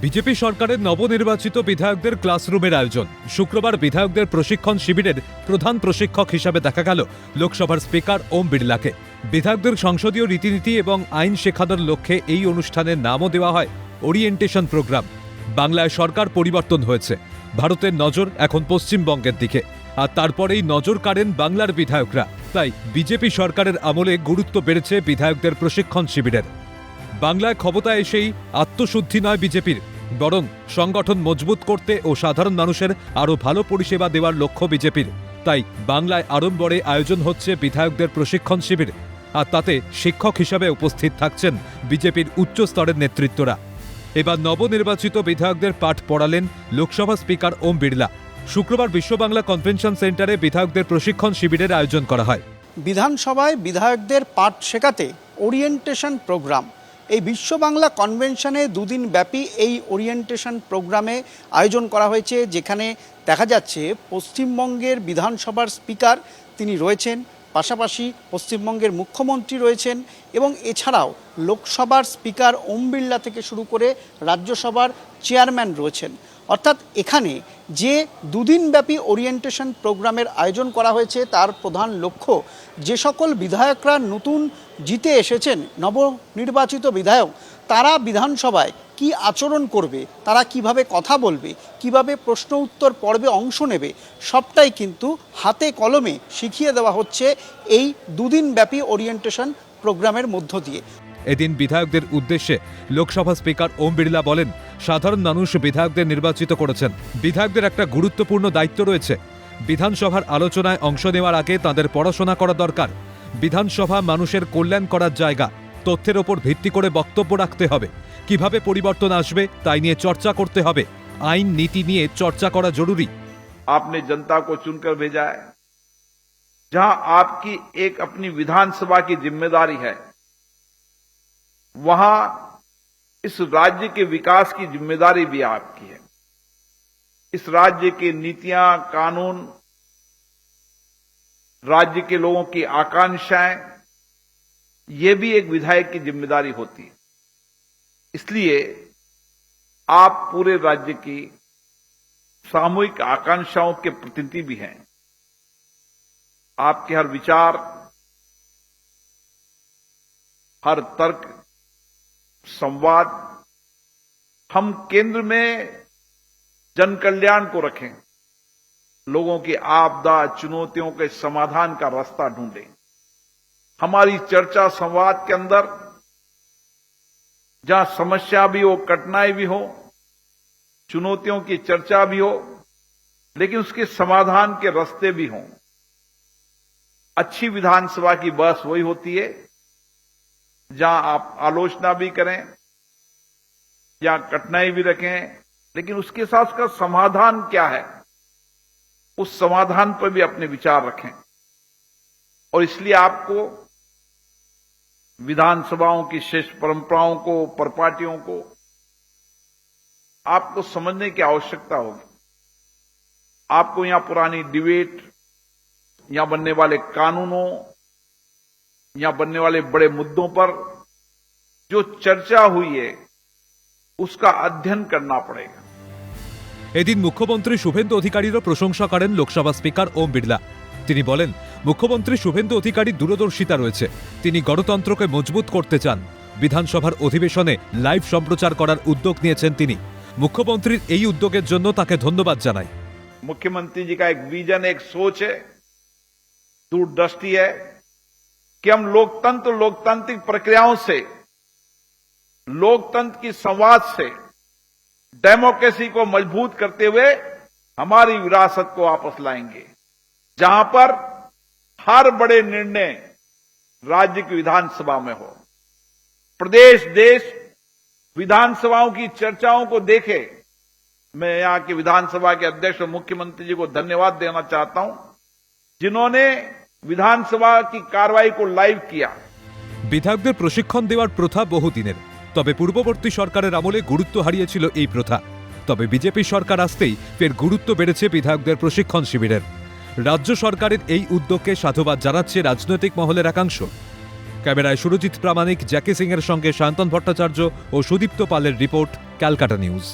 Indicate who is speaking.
Speaker 1: BJP সরকারের নবনির্বাচিত বিধায়কদের ক্লাসরুমের আয়োজন। শুক্রবার বিধায়কদের প্রশিক্ষণ শিবিরের প্রধান প্রশিক্ষক হিসাবে দেখা গেল লোকসভার স্পিকার ওম বিড়লাকে। বিধায়কদের সংসদীয় রীতিনীতি এবং আইন শেখানোর লক্ষ্যে এই অনুষ্ঠানের নামও দেওয়া হয় ওরিয়েন্টেশন প্রোগ্রাম। বাংলায় সরকার পরিবর্তন হয়েছে, ভারতের নজর এখন পশ্চিমবঙ্গের দিকে, আর তারপরেই নজর কাড়েন বাংলার বিধায়করা। তাই বিজেপি সরকারের আমলে গুরুত্ব বেড়েছে বিধায়কদের প্রশিক্ষণ শিবিরের। বাংলায় ক্ষমতায় এসেই আত্মশুদ্ধি নয় বিজেপির, বরং সংগঠন মজবুত করতে ও সাধারণ মানুষের আরও ভালো পরিষেবা দেওয়ার লক্ষ্য বিজেপির। তাই বাংলায় আড়ম্বরে আয়োজন হচ্ছে বিধায়কদের প্রশিক্ষণ শিবির, আর তাতে শিক্ষক হিসাবে উপস্থিত থাকছেন বিজেপির উচ্চ স্তরের নেতৃত্বরা। এবার নবনির্বাচিত বিধায়কদের পাঠ পড়ালেন লোকসভা স্পিকার ওম বিড়লা। শুক্রবার বিশ্ব বাংলা কনভেনশন সেন্টারে বিধায়কদের প্রশিক্ষণ শিবিরের আয়োজন করা হয়।
Speaker 2: বিধানসভায় বিধায়কদের পাঠ শেখাতে ওরিয়েন্টেশন প্রোগ্রাম। এই বিশ্ব বাংলা কনভেনশনে দুদিন ব্যাপী এই ওরিয়েন্টেশন প্রোগ্রামে আয়োজন করা হয়েছে, যেখানে দেখা যাচ্ছে পশ্চিমবঙ্গের বিধানসভার স্পিকার তিনি রয়েছেন, পাশাপাশি পশ্চিমবঙ্গের মুখ্যমন্ত্রী রয়েছেন এবং এছাড়াও লোকসভার স্পিকার ওম বিড়লা থেকে শুরু করে রাজ্যসভার চেয়ারম্যান রয়েছেন। অর্থাৎ এখানে যে দুদিনব্যাপী ওরিয়েন্টেশন প্রোগ্রামের আয়োজন করা হয়েছে তার প্রধান লক্ষ্য যে সকল বিধায়করা নতুন জিতে এসেছেন, নবনির্বাচিত বিধায়ক, তারা বিধানসভায় কি আচরণ করবে, তারা কিভাবে কথা বলবে, কিভাবে প্রশ্ন উত্তর পর্বে অংশ নেবে, সবটাই কিন্তু হাতে কলমে শিখিয়ে দেওয়া হচ্ছে এই দুদিনব্যাপী ওরিয়েন্টেশন প্রোগ্রামের মধ্য দিয়ে।
Speaker 1: এদিন বিধায়কদের উদ্দেশ্যে লোকসভা স্পিকার ওম বিড়লা বলেন, সাধারণ মানুষ বিধায়কদের নির্বাচিত করেছেন। বিধায়কদের একটা গুরুত্বপূর্ণ দায়িত্ব রয়েছে। বিধানসভার আলোচনায় অংশ নেওয়ার আগে তাদের পড়াশোনা করা দরকার। বিধানসভা মানুষের কল্যাণ করার জায়গা, তথ্যের ওপর ভিত্তি করে বক্তব্য রাখতে হবে। কিভাবে পরিবর্তন আসবে তাই নিয়ে চর্চা করতে হবে। আইন নীতি নিয়ে চর্চা করা জরুরি।
Speaker 3: आपने जनता को चुनकर भेजा है, जहां आपकी एक अपनी विधानसभा की जिम्मेदारी है, वहां इस राज्य के विकास की जिम्मेदारी भी आपकी है। इस राज्य की नीतियां, कानून, राज्य के लोगों की आकांक्षाएं, ये भी एक विधायक की जिम्मेदारी होती है। इसलिए आप पूरे राज्य की सामूहिक आकांक्षाओं के प्रतिनिधि भी हैं। आपके हर विचार, हर तर्क, संवाद हम केंद्र में जन कल्याण को रखें, लोगों की आपदा, चुनौतियों के समाधान का रास्ता ढूंढें। हमारी चर्चा संवाद के अंदर जहां समस्या भी हो, कठिनाई भी हो, चुनौतियों की चर्चा भी हो, लेकिन उसके समाधान के रास्ते भी हों। अच्छी विधानसभा की बहस वही होती है जहां आप आलोचना भी करें, जहां कठिनाई भी रखें, लेकिन उसके साथ उसका समाधान क्या है, उस समाधान पर भी अपने विचार रखें। और इसलिए आपको विधानसभाओं की श्रेष्ठ परंपराओं को, परिपाटियों को आपको समझने की आवश्यकता होगी। आपको यहां पुरानी डिबेट, यहां बनने वाले कानूनों, यहां बनने वाले बड़े मुद्दों पर जो चर्चा हुई है उसका अध्ययन करना पड़ेगा।
Speaker 1: এদিন মুখ্যমন্ত্রী শুভেন্দু অধিকারীরও প্রশংসা করেন লোকসভা স্পিকার ওম বিড়লা। তিনি বলেন, মুখ্যমন্ত্রী শুভেন্দু অধিকারীর দূরদর্শিতা রয়েছে, তিনি গণতন্ত্রকে মজবুত করতে চান। বিধানসভার অধিবেশনে লাইভ সম্প্রচার করার উদ্যোগ নিয়েছেন তিনি। মুখ্যমন্ত্রীর এই উদ্যোগের জন্য তাকে ধন্যবাদ জানাই।
Speaker 3: मुख्यमंत्री जी का एक विजन, एक सोच है, दूरदृष्टि है कि हम लोकतांत्रिक प्रक्रियाओं से, लोकतंत्र की संवाद से डेमोक्रेसी को मजबूत करते हुए हमारी विरासत को वापस लाएंगे, जहां पर हर बड़े निर्णय राज्य की विधानसभा में हो। प्रदेश, देश विधानसभाओं की चर्चाओं को देखे। मैं यहां के विधानसभा के अध्यक्ष और मुख्यमंत्री जी को धन्यवाद देना चाहता हूं, जिन्होंने विधानसभा की कार्रवाई को लाइव किया।
Speaker 1: বিধায়কদের প্রশিক্ষণ দেওয়ার প্রথা বহুদিনের, তবে পূর্ববর্তী সরকারের আমলে গুরুত্ব হারিয়েছিল এই প্রথা। তবে বিজেপি সরকার আসতেই ফের গুরুত্ব বেড়েছে বিধায়কদের প্রশিক্ষণ শিবিরের। রাজ্য সরকারের এই উদ্যোগকে সাধুবাদ জানাচ্ছে রাজনৈতিক মহলের একাংশ। ক্যামেরায় সুরজিৎ প্রামাণিক, জ্যাকি সিং এর সঙ্গে শান্তন ভট্টাচার্য ও সুদীপ্ত পালের রিপোর্ট, ক্যালকাটা নিউজ।